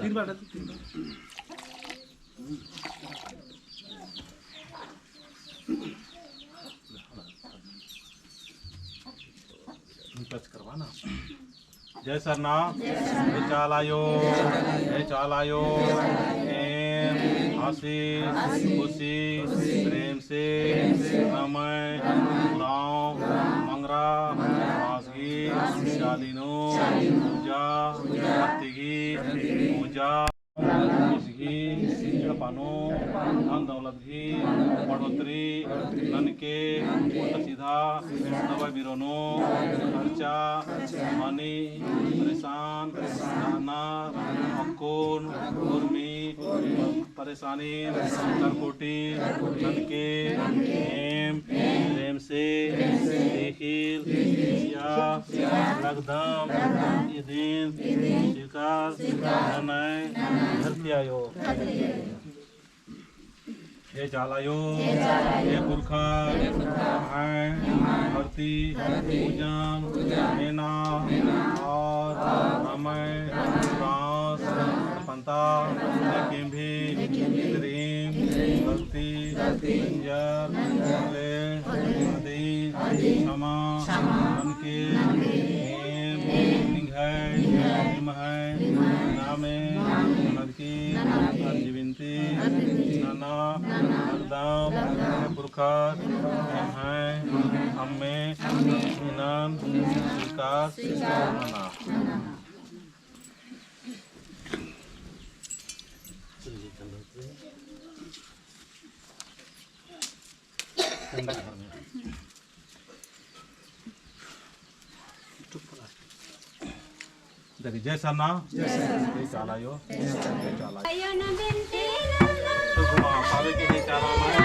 तीन बार तीन बार टच करवाना। जय सरना, जय चालायो, जय चालायो, हंसी खुशी प्रेम से नमय राम मंगरा मासगी शालिनो पूजा भक्ति पूजा पानो धन दौलत की बढ़ोतरी ननके सीधा दवा बिरोनो खर्चा मनी परेशान दाना अकोन उर्मी परेशानी तरकोटी ननके एम प्रेम से देखिल लगदम ये दिन स्वीकार नय धरती आयो। ये चालायो ये पुरखा धरती पूजन मेना और रामय रास पंता केम्भी क्रीम धरती जंजर नदी क्षमा ननके नामे नदकी जीविंती नाना नगदाम पुरखार हैं हमें इनाम विकास नाना जय सरना, जय चालायो, जय चालायो।